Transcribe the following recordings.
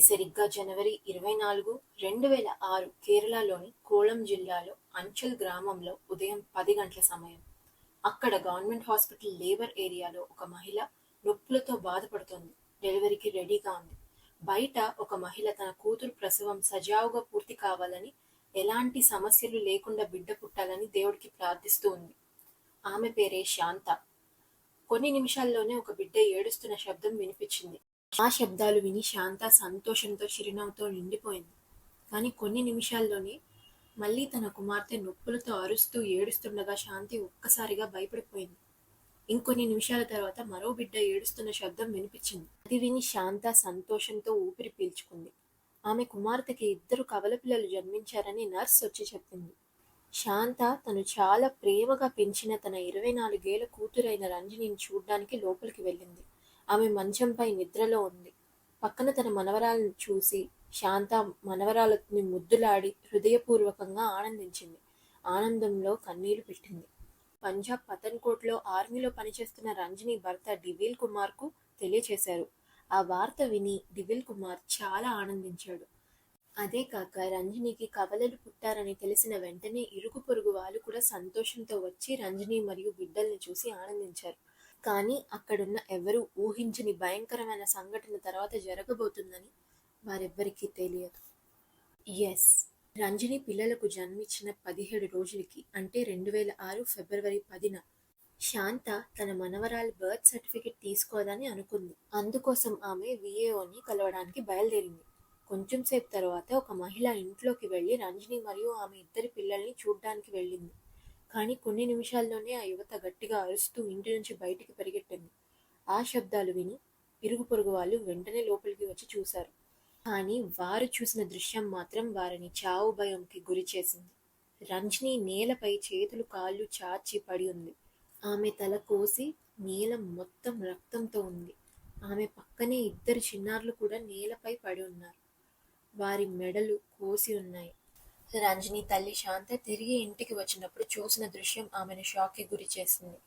ఇది సరిగ్గా జనవరి 24, 2006 కేరళలోని కోలం జిల్లాలో అంచల్ గ్రామంలో ఉదయం 10 గంటల సమయం. అక్కడ గవర్నమెంట్ హాస్పిటల్ లేబర్ ఏరియాలో ఒక మహిళ నొప్పులతో బాధపడుతోంది. డెలివరీకి రెడీగా ఉంది. బయట ఒక మహిళ తన కూతురు ప్రసవం సజావుగా పూర్తి కావాలని, ఎలాంటి సమస్యలు లేకుండా బిడ్డ పుట్టాలని దేవుడికి ప్రార్థిస్తూ ఉంది. ఆమె పేరే శాంత. కొన్ని నిమిషాల్లోనే ఒక బిడ్డ ఏడుస్తున్న శబ్దం వినిపించింది. ఆ శబ్దాలు విని శాంత సంతోషంతో చిరునవ్వుతో నిండిపోయింది. కానీ కొన్ని నిమిషాల్లోనే మళ్ళీ తన కుమార్తె నొప్పులతో అరుస్తూ ఏడుస్తుండగా శాంతి ఒక్కసారిగా భయపడిపోయింది. ఇంకొన్ని నిమిషాల తర్వాత మరో బిడ్డ ఏడుస్తున్న శబ్దం వినిపించింది. అది విని శాంత సంతోషంతో ఊపిరి పీల్చుకుంది. ఆమె కుమార్తెకి 2 కవల పిల్లలు జన్మించారని నర్స్ వచ్చి చెప్పింది. శాంత తను చాలా ప్రేమగా పెంచిన తన 24 ఏళ్ల కూతురైన రంజనిని చూడ్డానికి లోపలికి వెళ్ళింది. ఆమె మంచంపై నిద్రలో ఉంది. పక్కన తన మనవరాలను చూసి శాంత మనవరాలని ముద్దులాడి హృదయపూర్వకంగా ఆనందించింది. ఆనందంలో కన్నీళ్లు పెట్టింది. పంజాబ్ పతన్కోట్లో ఆర్మీలో పనిచేస్తున్న రంజని భర్త డివిల్ కుమార్ కు తెలియచేశారు. ఆ వార్త విని డివిల్ కుమార్ చాలా ఆనందించాడు. అదే కాక రంజనికి కవలలు పుట్టారని తెలిసిన వెంటనే ఇరుగు పొరుగు వాళ్ళు కూడా సంతోషంతో వచ్చి రంజని మరియు బిడ్డల్ని చూసి ఆనందించారు. కానీ అక్కడున్న ఎవరూ ఊహించని భయంకరమైన సంఘటన తర్వాత జరగబోతుందని వారెవ్వరికీ తెలియదు. ఎస్, రంజని పిల్లలకు జన్మించిన 17 రోజులకి, అంటే 2006 ఫిబ్రవరి 10న శాంత తన మనవరాలి బర్త్ సర్టిఫికెట్ తీసుకోవాలని అనుకుంది. అందుకోసం ఆమె విఏఓని కలవడానికి బయలుదేరింది. కొంచెం సేపు తర్వాత ఒక మహిళ ఇంట్లోకి వెళ్లి రంజని మరియు ఆమె 2 పిల్లల్ని చూడ్డానికి వెళ్ళింది. కానీ కొన్ని నిమిషాల్లోనే ఆ యువత గట్టిగా అరుస్తూ ఇంటి నుంచి బయటికి పరిగెట్టింది. ఆ శబ్దాలు విని ఇరుగు పొరుగు వాళ్ళు వెంటనే లోపలికి వచ్చి చూశారు. కానీ వారు చూసిన దృశ్యం మాత్రం వారిని చావు భయంకి గురి చేసింది. రంజని నేలపై చేతులు కాళ్ళు చాచి పడి ఉంది. ఆమె తల కోసి నేల మొత్తం రక్తంతో ఉంది. ఆమె పక్కనే 2 చిన్నారులు కూడా నేలపై పడి ఉన్నారు. వారి మెడలు కోసి ఉన్నాయి. రంజని తల్లి శాంత తిరిగి ఇంటికి వచ్చినప్పుడు చూసిన దృశ్యం ఆమెను షాక్కి గురి చేసింది.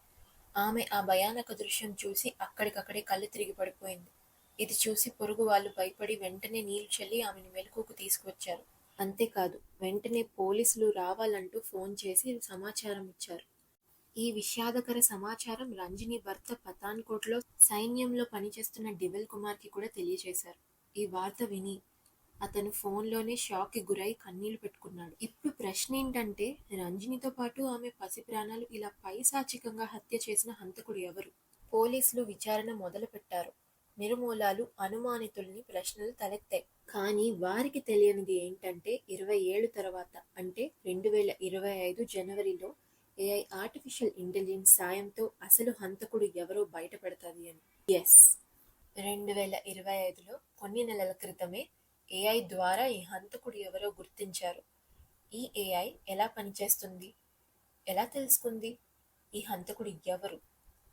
ఆమె ఆ భయానక దృశ్యం చూసి అక్కడికక్కడే కళ్ళు తిరిగి పడిపోయింది. ఇది చూసి పొరుగు వాళ్ళు భయపడి వెంటనే నీళ్లు చల్లి ఆమెను మెలకువకు తీసుకువచ్చారు. అంతేకాదు, వెంటనే పోలీసులు రావాలంటూ ఫోన్ చేసి సమాచారం ఇచ్చారు. ఈ విషాదకర సమాచారం రంజని భర్త పతాన్కోట్లో సైన్యంలో పనిచేస్తున్న డివిల్ కుమార్ కి కూడా తెలియజేశారు. ఈ వార్త విని అతను ఫోన్లోనే షాక్కి గురై కన్నీళ్లు పెట్టుకున్నాడు. ఇప్పుడు ప్రశ్న ఏంటంటే, రంజనితో పాటు ఆమె పసి ప్రాణాలు ఇలా పైశాచికంగా హత్య చేసిన హంతకుడు ఎవరు? పోలీసులు విచారణ మొదలు పెట్టారు. నిర్మూలాలు అనుమానితుల్ని ప్రశ్నలు తలెత్తాయి. కానీ వారికి తెలియనిది ఏంటంటే 20 ఏళ్ల తర్వాత, అంటే 2025 జనవరిలో ఏఐ ఆర్టిఫిషియల్ ఇంటెలిజెన్స్ సాయంతో అసలు హంతకుడు ఎవరో బయటపడతాది అని. ఎస్, 2025లో కొన్ని నెలల క్రితమే ఏఐ ద్వారా ఈ హంతకుడు ఎవరో గుర్తించారు. ఈ ఏఐ ఎలా పనిచేస్తుంది? ఎలా తెలుసుకుంది? ఈ హంతకుడు ఎవరు?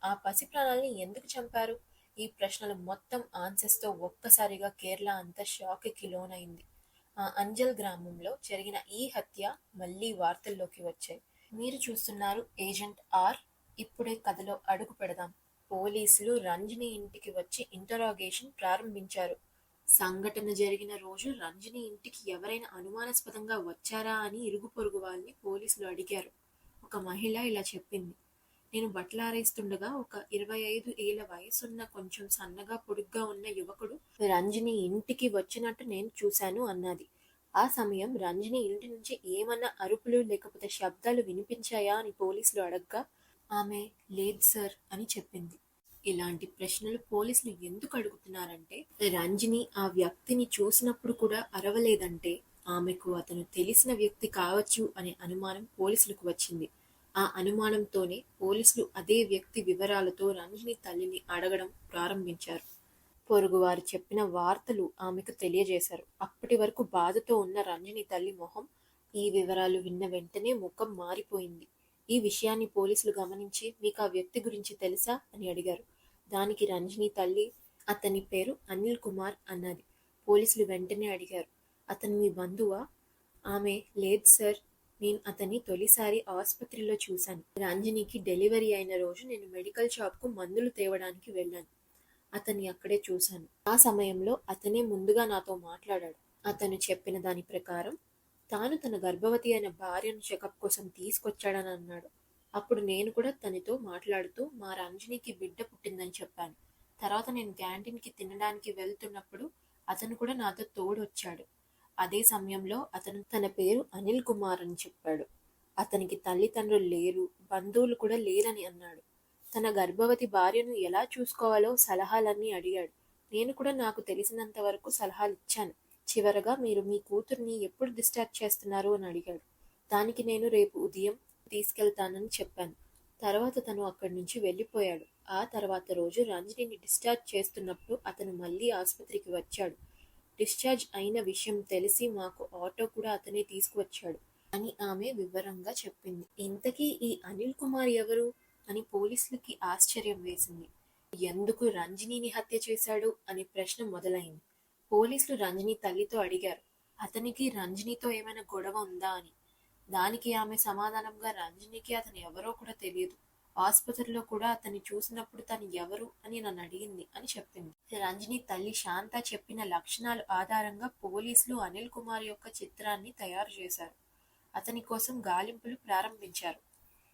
ఆ పసి ప్రాణాలని ఎందుకు చంపారు? ఈ ప్రశ్నలు మొత్తం ఆన్సర్స్తో ఒక్కసారిగా కేరళ అంతా షాక్కి లోనైంది. ఆ అంజల్ గ్రామంలో జరిగిన ఈ హత్య మళ్లీ వార్తల్లోకి వచ్చాయి. మీరు చూస్తున్నారు ఏజెంట్ ఆర్. ఇప్పుడే కథలో అడుగు పెడదాం. పోలీసులు రంజని ఇంటికి వచ్చి ఇంటరాగేషన్ ప్రారంభించారు. సంఘటన జరిగిన రోజు రంజని ఇంటికి ఎవరైనా అనుమానాస్పదంగా వచ్చారా అని ఇరుగు పొరుగు వాళ్ళని పోలీసులు అడిగారు. ఒక మహిళ ఇలా చెప్పింది. నేను బట్టలారేస్తుండగా ఒక 25 ఏళ్ల వయసున్న కొంచెం సన్నగా పొడుగ్గా ఉన్న యువకుడు రంజని ఇంటికి వచ్చినట్టు నేను చూశాను అన్నది. ఆ సమయం రంజని ఇంటి నుంచి ఏమన్నా అరుపులు లేకపోతే శబ్దాలు వినిపించాయా అని పోలీసులు అడగ్గా ఆమె లేదు సార్ అని చెప్పింది. ఇలాంటి ప్రశ్నలు పోలీసులు ఎందుకు అడుగుతున్నారంటే, రంజని ఆ వ్యక్తిని చూసినప్పుడు కూడా అరవలేదంటే ఆమెకు అతను తెలిసిన వ్యక్తి కావచ్చు అనే అనుమానం పోలీసులకు వచ్చింది. ఆ అనుమానంతోనే పోలీసులు అదే వ్యక్తి వివరాలతో రంజని తల్లిని అడగడం ప్రారంభించారు. పొరుగువారు చెప్పిన వార్తలు ఆమెకు తెలియజేశారు. అప్పటి వరకు బాధతో ఉన్న రంజని తల్లి మొహం ఈ వివరాలు విన్న వెంటనే ముఖం మారిపోయింది. ఈ విషయాన్ని పోలీసులు గమనించి మీకు ఆ వ్యక్తి గురించి తెలుసా అని అడిగారు. దానికి రంజని తల్లి అతని పేరు అనిల్ కుమార్ అన్నది. పోలీసులు వెంటనే అడిగారు, అతను మీ బంధువా? ఆమె లేదు సార్, నేను అతన్ని తొలిసారి ఆసుపత్రిలో చూశాను. రంజనికి డెలివరీ అయిన రోజు నేను మెడికల్ షాప్కు మందులు తేవడానికి వెళ్ళాను. అతన్ని అక్కడే చూశాను. ఆ సమయంలో అతనే ముందుగా నాతో మాట్లాడాడు. అతను చెప్పిన దాని ప్రకారం తాను తన గర్భవతి అయిన భార్యను చెకప్ కోసం తీసుకొచ్చాడని అన్నాడు. అప్పుడు నేను కూడా తనతో మాట్లాడుతూ మా రంజనికి బిడ్డ పుట్టిందని చెప్పాను. తర్వాత నేను క్యాంటీన్కి తినడానికి వెళ్తున్నప్పుడు అతను కూడా నాతో తోడొచ్చాడు. అదే సమయంలో అతను తన పేరు అనిల్ కుమార్ అని చెప్పాడు. అతనికి తల్లిదండ్రులు లేరు, బంధువులు కూడా లేరని అన్నాడు. తన గర్భవతి భార్యను ఎలా చూసుకోవాలో సలహాలన్నీ అడిగాడు. నేను కూడా నాకు తెలిసినంత వరకు సలహాలు ఇచ్చాను. చివరగా మీరు మీ కూతుర్ని ఎప్పుడు డిశ్చార్జ్ చేస్తున్నారు అని అడిగాడు. దానికి నేను రేపు ఉదయం తీసుకెళ్తానని చెప్పాను. తర్వాత తను అక్కడి నుంచి వెళ్ళిపోయాడు. ఆ తర్వాత రోజు రంజనిని డిశ్చార్జ్ చేస్తున్నప్పుడు అతను మళ్ళీ ఆసుపత్రికి వచ్చాడు. డిశ్చార్జ్ అయిన విషయం తెలిసి మాకు ఆటో కూడా అతనే తీసుకువచ్చాడు అని ఆమె వివరంగా చెప్పింది. ఇంతకీ ఈ అనిల్ కుమార్ ఎవరు అని పోలీసులకి ఆశ్చర్యం వేసింది. ఎందుకు రంజనిని హత్య చేశాడు అనే ప్రశ్న మొదలైంది. పోలీసులు రంజని తల్లితో అడిగారు, అతనికి రంజనితో ఏమైనా గొడవ ఉందా అని. దానికి ఆమె సమాధానంగా రంజనికి అతను ఎవరో కూడా తెలియదు. ఆసుపత్రిలో కూడా అతన్ని చూసినప్పుడు తను ఎవరు అని నన్ను అడిగింది అని చెప్పింది. రంజని తల్లి శాంత చెప్పిన లక్షణాల ఆధారంగా పోలీసులు అనిల్ కుమార్ యొక్క చిత్రాన్ని తయారు చేశారు. అతని కోసం గాలింపులు ప్రారంభించారు.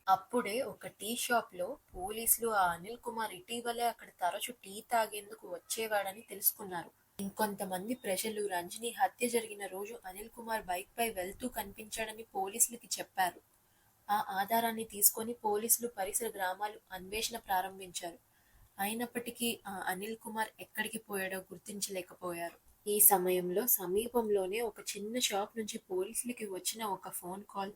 అప్పుడే ఒక టీ షాప్ లో పోలీసులు ఆ అనిల్ కుమార్ ఇటీవలే అక్కడ తరచు టీ తాగేందుకు వచ్చేవాడని తెలుసుకున్నారు. ఇంకొంతమంది ప్రజలు రంజని హత్య జరిగిన రోజు అనిల్ కుమార్ బైక్ పై వెళ్తూ కనిపించాడని పోలీసులకి చెప్పారు. ఆ ఆధారాన్ని తీసుకొని పోలీసులు పరిసర గ్రామాలు అన్వేషణ ప్రారంభించారు. అయినప్పటికీ ఆ అనిల్ కుమార్ ఎక్కడికి పోయాడో గుర్తించలేకపోయారు. ఈ సమయంలో సమీపంలోనే ఒక చిన్న షాప్ నుంచి పోలీసులకి వచ్చిన ఒక ఫోన్ కాల్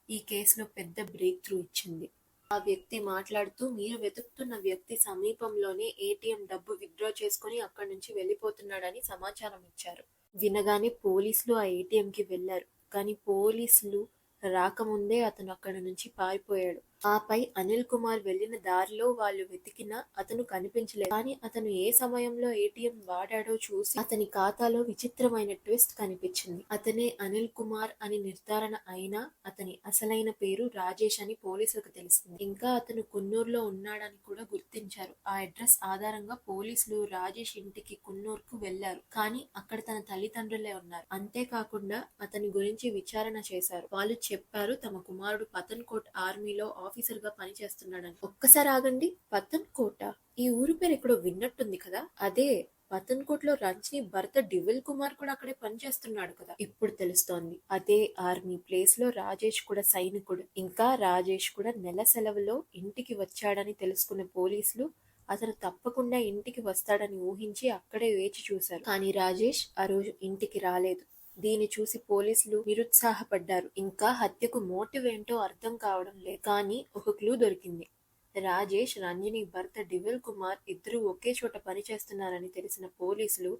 ఈ కేసులో పెద్ద బ్రేక్ త్రూ ఇచ్చింది. ఆ వ్యక్తి మాట్లాడుతూ, మీరు వెతుకుతున్న వ్యక్తి సమీపంలోనే ఏటీఎం డబ్బు విత్డ్రా చేసుకుని అక్కడి నుంచి వెళ్ళిపోతున్నాడని సమాచారం ఇచ్చారు. వినగానే పోలీసులు ఆ ఏటీఎంకి వెళ్లారు. కానీ పోలీసులు రాకముందే అతను అక్కడి నుంచి పారిపోయాడు. ఆపై అనిల్ కుమార్ వెళ్లిన దారిలో వాళ్ళు వెతికినా అతను కనిపించలేదు. కానీ అతను ఏ సమయంలో ఏటీఎం వాడాడో చూసి అతని ఖాతాలో విచిత్రమైన ట్విస్ట్ కనిపించింది. అతనే అనిల్ కుమార్ అని నిర్ధారణ అయినా అతని అసలైన పేరు రాజేష్ అని పోలీసులకు తెలిసింది. ఇంకా అతను కున్నూరులో ఉన్నాడని కూడా గుర్తించారు. ఆ అడ్రస్ ఆధారంగా పోలీసులు రాజేష్ ఇంటికి కున్నూరుకు వెళ్లారు. కానీ అక్కడ తన తల్లిదండ్రులే ఉన్నారు. అంతేకాకుండా అతని గురించి విచారణ చేశారు. వాళ్ళు చెప్పారు తమ కుమారుడు పతన్ కోట్ ఆర్మీలో ఆఫీసర్ గా పనిచేస్తున్నాడని. ఒక్కసారి ఆగండి, పతన్ కోట ఈ ఊరు పేరు ఎక్కడో విన్నట్టుంది కదా. అదే పతన్ కోట్ లో రంజని భర్త డివిల్ కుమార్ కూడా అక్కడే పనిచేస్తున్నాడు కదా. ఇప్పుడు తెలుస్తోంది అదే ఆర్మీ ప్లేస్ లో రాజేష్ కూడా సైనికుడు. ఇంకా రాజేష్ కూడా నెల సెలవులో ఇంటికి వచ్చాడని తెలుసుకున్న పోలీసులు అతను తప్పకుండా ఇంటికి వస్తాడని ఊహించి అక్కడే వేచి చూశారు. కానీ రాజేష్ ఆ రోజు ఇంటికి రాలేదు. దీన్ని చూసి పోలీసులు నిరుత్సాహపడ్డారు. ఇంకా హత్యకు మోటివ్ ఏంటో అర్థం కావడం లేదు. కానీ ఒక క్లూ దొరికింది. రాజేష్, రంజని భర్త డివిల్ కుమార్ ఇద్దరు ఒకే చోట పనిచేస్తున్నారని తెలిసిన పోలీసులు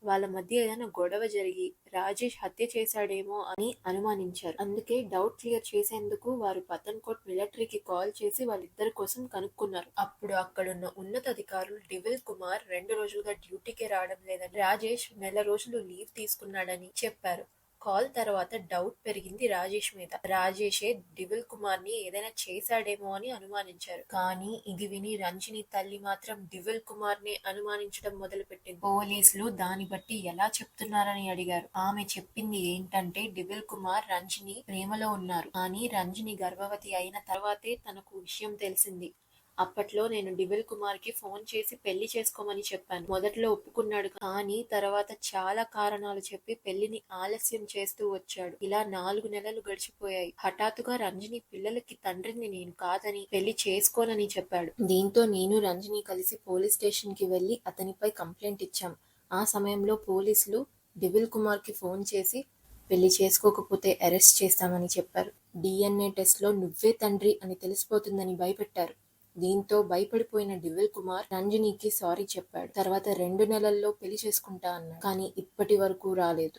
వాళ్ళ మధ్య ఏదైనా గొడవ జరిగి రాజేష్ హత్య చేశాడేమో అని అనుమానించారు. అందుకే డౌట్ క్లియర్ చేసేందుకు వారు పతన్ కోట్ మిలిటరీకి కాల్ చేసి వాళ్ళిద్దరి కోసం కనుక్కున్నారు. అప్పుడు అక్కడున్న ఉన్నతాధికారులు డివిల్ కుమార్ 2 రోజులుగా డ్యూటీకి రావడం లేదని, రాజేష్ నెల రోజులు లీవ్ తీసుకున్నాడని చెప్పారు. కాల్ తర్వాత డౌట్ పెరిగింది రాజేష్ మీద. రాజేషే డివిల్ కుమార్ ని ఏదైనా చేశాడేమో అని అనుమానించారు. కానీ ఇది విని రంజని తల్లి మాత్రం డివిల్ కుమార్ నే అనుమానించడం మొదలుపెట్టింది. పోలీసులు దాని బట్టి ఎలా చెప్తున్నారని అడిగారు. ఆమె చెప్పింది ఏంటంటే డివిల్ కుమార్ రంజని ప్రేమలో ఉన్నారు. కానీ రంజని గర్భవతి అయిన తర్వాతే తనకు విషయం తెలిసింది. అప్పట్లో నేను డివిల్ కుమార్ కి ఫోన్ చేసి పెళ్లి చేసుకోమని చెప్పాను. మొదట్లో ఒప్పుకున్నాడు. కానీ తర్వాత చాలా కారణాలు చెప్పి పెళ్లిని ఆలస్యం చేస్తూ వచ్చాడు. ఇలా 4 నెలలు గడిచిపోయాయి. హఠాత్తుగా రంజని పిల్లలకి తండ్రిని నేను కాదని, పెళ్లి చేసుకోనని చెప్పాడు. దీంతో నేను రంజని కలిసి పోలీస్ స్టేషన్ కి వెళ్లి అతనిపై కంప్లైంట్ ఇచ్చాం. ఆ సమయంలో పోలీసులు డివిల్ కుమార్ కి ఫోన్ చేసి పెళ్లి చేసుకోకపోతే అరెస్ట్ చేస్తామని చెప్పారు. DNA టెస్ట్ లో నువ్వే తండ్రి అని తెలిసిపోతుందని భయపెట్టారు. దీంతో భయపడిపోయిన డివిల్ కుమార్ రంజనికి సారీ చెప్పాడు. తర్వాత 2 నెలల్లో పెళ్లి చేసుకుంటా అన్నాడు. కానీ ఇప్పటి వరకు రాలేదు.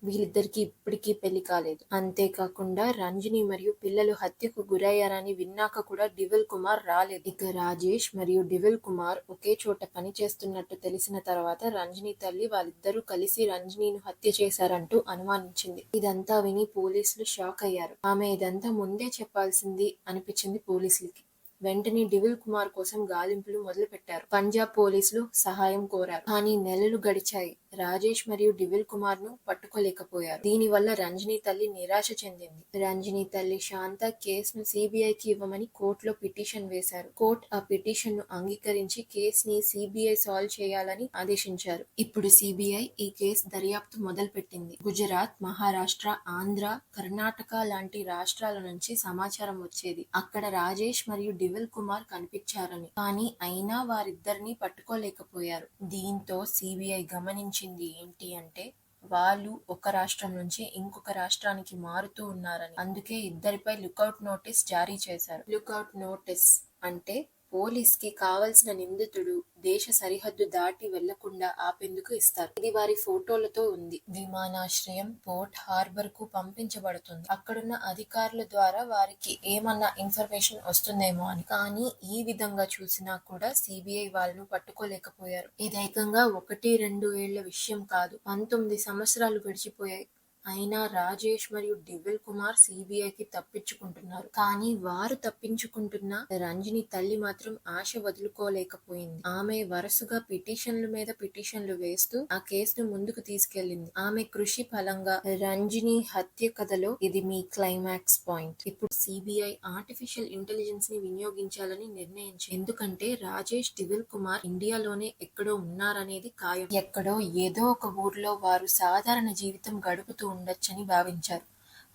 వీళ్ళిద్దరికి ఇప్పటికీ పెళ్లి కాలేదు. అంతేకాకుండా రంజని మరియు పిల్లలు హత్యకు గురయ్యారని విన్నాక కూడా డివిల్ కుమార్ రాలేదు. ఇక రాజేష్ మరియు డివిల్ కుమార్ ఒకే చోట పని చేస్తున్నట్టు తెలిసిన తర్వాత రంజని తల్లి వాళ్ళిద్దరూ కలిసి రంజనిను హత్య చేశారంటూ అనుమానించింది. ఇదంతా విని పోలీసులు షాక్ అయ్యారు. ఆమె ఇదంతా ముందే చెప్పాల్సింది అనిపించింది పోలీసులకి. వెంటనే డివిల్ కుమార్ కోసం గాలింపులు మొదలుపెట్టారు. పంజాబ్ పోలీసులు సహాయం కోరారు. కానీ నెలలు గడిచాయి. రాజేష్ మరియు డివిల్ కుమార్ ను పట్టుకోలేకపోయారు. దీనివల్ల రంజని తల్లి నిరాశ చెందింది. రంజని తల్లి శాంత కేసును సిబిఐకి ఇవ్వమని కోర్టులో పిటిషన్ వేశారు. కోర్టు ఆ పిటిషన్ ను అంగీకరించి కేసుని సిబిఐ సాల్వ్ చేయాలని ఆదేశించారు. ఇప్పుడు సిబిఐ ఈ కేసు దర్యాప్తు మొదలుపెట్టింది. గుజరాత్, మహారాష్ట్ర, ఆంధ్ర, కర్ణాటక లాంటి రాష్ట్రాల నుంచి సమాచారం వచ్చేది. అక్కడ రాజేష్ మరియు డివిల్ కుమార్ కనిపించారని. కానీ అయినా వారిద్దరిని పట్టుకోలేకపోయారు. దీంతో సిబిఐ గమనించింది ఏంటి అంటే వాళ్ళు ఒక రాష్ట్రం నుంచి ఇంకొక రాష్ట్రానికి మారుతూ ఉన్నారని. అందుకే ఇద్దరిపై లుకౌట్ నోటీస్ జారీ చేశారు. లుకౌట్ నోటీస్ అంటే పోలీస్కి కావలసిన నిందితుడు దేశ సరిహద్దు దాటి వెళ్లకుండా ఆపేందుకు ఇస్తారు. ఇది వారి ఫోటోలతో ఉంది. విమానాశ్రయం, పోర్ట్, హార్బర్ కు పంపించబడుతుంది. అక్కడున్న అధికారుల ద్వారా వారికి ఏమన్నా ఇన్ఫర్మేషన్ వస్తుందేమో అని. కానీ ఈ విధంగా చూసినా కూడా సిబిఐ వాళ్ళను పట్టుకోలేకపోయారు. ఇది ఏకంగా 1-2 ఏళ్ల విషయం కాదు. 19 సంవత్సరాలు గడిచిపోయాయి. అయినా రాజేష్ మరియు డివిల్ కుమార్ సిబిఐకి తప్పించుకుంటున్నారు. కానీ వారు తప్పించుకుంటున్న రంజని తల్లి మాత్రం ఆశ వదులుకోలేకపోయింది. ఆమె వరుసగా పిటిషన్ల మీద పిటిషన్లు వేస్తూ ఆ కేసును ముందుకు తీసుకెళ్లింది. ఆమె కృషి ఫలంగా రంజని హత్య కథలో ఇది మీ క్లైమాక్స్ పాయింట్. ఇప్పుడు సిబిఐ ఆర్టిఫిషియల్ ఇంటెలిజెన్స్ ని వినియోగించాలని నిర్ణయించింది. ఎందుకంటే రాజేష్, డివిల్ కుమార్ ఇండియాలోనే ఎక్కడో ఉన్నారనేది ఖాయం. ఎక్కడో ఏదో ఒక ఊర్లో వారు సాధారణ జీవితం గడుపుతూ ఉండొచ్చని భావించారు.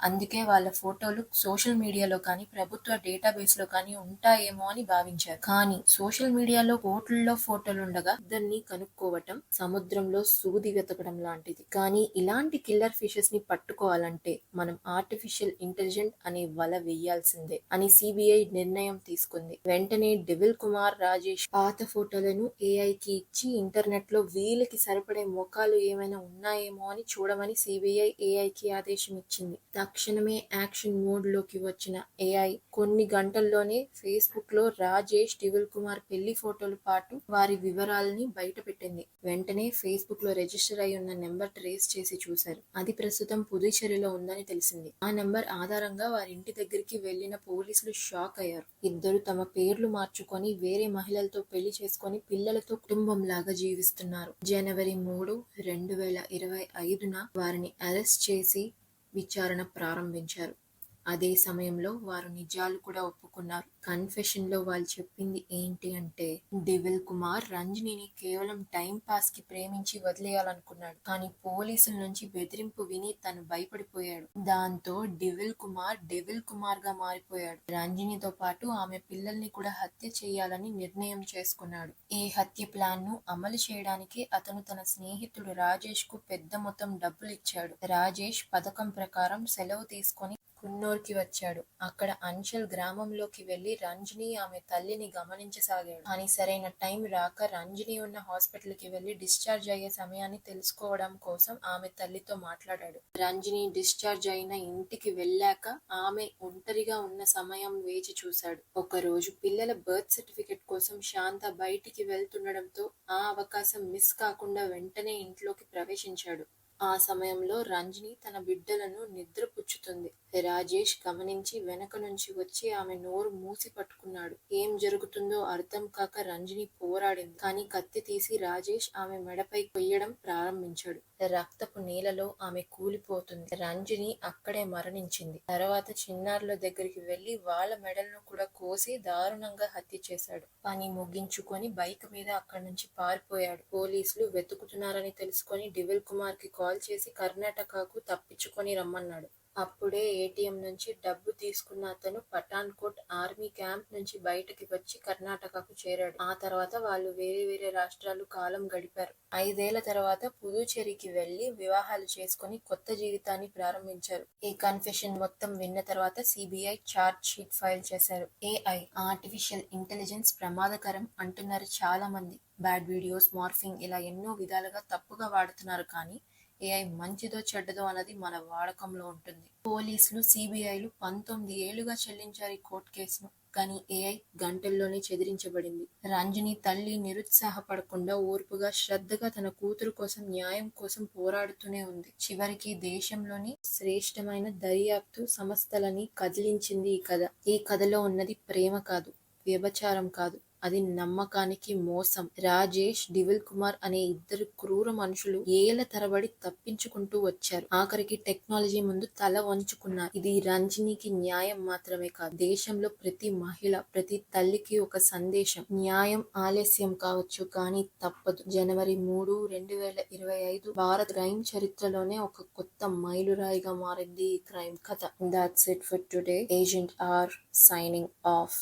అందుకే వాళ్ళ ఫోటోలు సోషల్ మీడియాలో కానీ ప్రభుత్వ డేటాబేస్ లో కానీ ఉంటాయేమో అని భావించారు. కానీ సోషల్ మీడియాలో కోట్లలో ఫోటోలుండగా ఇద్దరిని కనుక్కోవటం సముద్రంలో సూది వెతకడం లాంటిది. కానీ ఇలాంటి కిల్లర్ ఫిషెస్ ని పట్టుకోవాలంటే మనం ఆర్టిఫిషియల్ ఇంటెలిజెంట్ అనే వల వేయాల్సిందే అని సిబిఐ నిర్ణయం తీసుకుంది. వెంటనే డివిల్ కుమార్, రాజేష్ పాత ఫోటోలను ఏఐకి ఇచ్చి ఇంటర్నెట్ లో వీళ్ళకి సరిపడే ముఖాలు ఏమైనా ఉన్నాయేమో అని చూడమని సిబిఐ ఏఐకి ఆదేశం ఇచ్చింది. తక్షణమే యాక్షన్ మోడ్ లోకి వచ్చిన ఏఐ కొన్ని గంటల్లోనే ఫేస్బుక్ లో రాజేష్, డివిల్ కుమార్ పెళ్లి ఫోటోలు పాటు వారి వివరాలని బయట పెట్టింది. వెంటనే ఫేస్బుక్ లో రిజిస్టర్ అయి ఉన్న నెంబర్ ట్రేస్ చేసి చూశారు. అది ప్రస్తుతం పుదుచ్చేరిలో ఉందని తెలిసింది. ఆ నెంబర్ ఆధారంగా వారి ఇంటి దగ్గరికి వెళ్లిన పోలీసులు షాక్ అయ్యారు. ఇద్దరు తమ పేర్లు మార్చుకొని వేరే మహిళలతో పెళ్లి చేసుకొని పిల్లలతో కుటుంబంలాగా జీవిస్తున్నారు. జనవరి 3, 2025న వారిని అరెస్ట్ చేసి విచారణ ప్రారంభించారు. అదే సమయంలో వారు నిజాలు కూడా ఒప్పుకున్నారు. కన్ఫెషన్ లో వాళ్ళు చెప్పింది ఏంటి అంటే డివిల్ కుమార్ రంజనిని కేవలం టైం పాస్ కి ప్రేమించి వదిలేయాలనుకున్నాడు. కానీ పోలీసుల నుంచి బెదిరింపు విని తను భయపడిపోయాడు. దాంతో డివిల్ కుమార్ గా మారిపోయాడు. రంజనితో పాటు ఆమె పిల్లల్ని కూడా హత్య చేయాలని నిర్ణయం చేసుకున్నాడు. ఈ హత్య ప్లాన్ ను అమలు చేయడానికి అతను తన స్నేహితుడు రాజేష్ కు పెద్ద మొత్తం డబ్బులు ఇచ్చాడు. రాజేష్ పథకం ప్రకారం సెలవు తీసుకొని కున్నూర్కి వచ్చాడు. అక్కడ అంచల్ గ్రామంలోకి వెళ్లి రంజని, ఆమె తల్లిని గమనించసాగాడు. కానీ సరైన టైం రాక రంజని ఉన్న హాస్పిటల్ కి వెళ్లి డిశ్చార్జ్ అయ్యే సమయాన్ని తెలుసుకోవడం కోసం ఆమె తల్లితో మాట్లాడాడు. రంజని డిశ్చార్జ్ అయిన ఇంటికి వెళ్ళాక ఆమె ఒంటరిగా ఉన్న సమయం వేచి చూశాడు. ఒకరోజు పిల్లల బర్త్ సర్టిఫికెట్ కోసం శాంత బయటికి వెళ్తుండడంతో ఆ అవకాశం మిస్ కాకుండా వెంటనే ఇంట్లోకి ప్రవేశించాడు. ఆ సమయంలో రంజని తన బిడ్డలను నిద్రపుచ్చుతుంది. రాజేష్ గమనించి వెనక నుంచి వచ్చి ఆమె నోరు మూసి పట్టుకున్నాడు. ఏం జరుగుతుందో అర్థం కాక రంజని పోరాడింది. కానీ కత్తి తీసి రాజేష్ ఆమె మెడపై కొయ్యడం ప్రారంభించాడు. రక్తపు నీళ్ళలో ఆమె కూలిపోతుంది. రంజని అక్కడే మరణించింది. తర్వాత చిన్నారుల దగ్గరికి వెళ్లి వాళ్ళ మెడలను కూడా కోసి దారుణంగా హత్య చేశాడు. పని ముగించుకొని బైక్ మీద అక్కడి నుంచి పారిపోయాడు. పోలీసులు వెతుకుతున్నారని తెలుసుకొని డివిల్ కుమార్ కి కాల్ చేసి కర్ణాటకకు తప్పించుకొని రమ్మన్నాడు. అప్పుడే ఏటీఎం నుంచి డబ్బు తీసుకున్న అతను పఠాన్ కోట్ ఆర్మీ క్యాంప్ నుంచి బయటకి వచ్చి కర్ణాటకకు చేరాడు. ఆ తర్వాత వాళ్ళు వేరే రాష్ట్రాలు కాలం గడిపారు. 5 ఏళ్ల తర్వాత పుదుచ్చేరికి వెళ్లి వివాహాలు చేసుకుని కొత్త జీవితాన్ని ప్రారంభించారు. ఈ కన్ఫెషన్ మొత్తం విన్న తర్వాత సిబిఐ ఛార్జ్ షీట్ ఫైల్ చేశారు. ఏఐ ఆర్టిఫిషియల్ ఇంటెలిజెన్స్ ప్రమాదకరం అంటున్నారు చాలా మంది. బ్యాడ్ వీడియోస్, మార్ఫింగ్ ఇలా ఎన్నో విధాలుగా తప్పుగా వాడుతున్నారు. కానీ ఏఐ మంచిదో చెడ్డదో అన్నది మన వాడకంలో ఉంటుంది. పోలీసులు, సిబిఐలు 19 ఏళ్లుగా చెల్లించారు ఈ కోర్టు కేసును. కానీ ఏఐ గంటల్లోనే చెదిరించబడింది. రంజని తల్లి నిరుత్సాహపడకుండా ఓర్పుగా, శ్రద్ధగా తన కూతురు కోసం, న్యాయం కోసం పోరాడుతూనే ఉంది. చివరికి దేశంలోని శ్రేష్టమైన దర్యాప్తు సంస్థలని కదిలించింది ఈ కథ. ఈ కథలో ఉన్నది ప్రేమ కాదు, వ్యభిచారం కాదు, అది నమ్మకానికి మోసం. రాజేష్, డివిల్ కుమార్ అనే ఇద్దరు క్రూర మనుషులు ఏళ్ల తరబడి తప్పించుకుంటూ వచ్చారు. ఆఖరికి టెక్నాలజీ ముందు తల వంచుకున్నారు. ఇది రంజనికి న్యాయం మాత్రమే కాదు, దేశంలో ప్రతి మహిళ, ప్రతి తల్లికి ఒక సందేశం. న్యాయం ఆలస్యం కావచ్చు, కానీ తప్పదు. జనవరి 3, 2025 భారత్ క్రైమ్ చరిత్రలోనే ఒక కొత్త మైలురాయిగా మారింది ఈ క్రైమ్ కథ. That's it for today. Agent R signing off.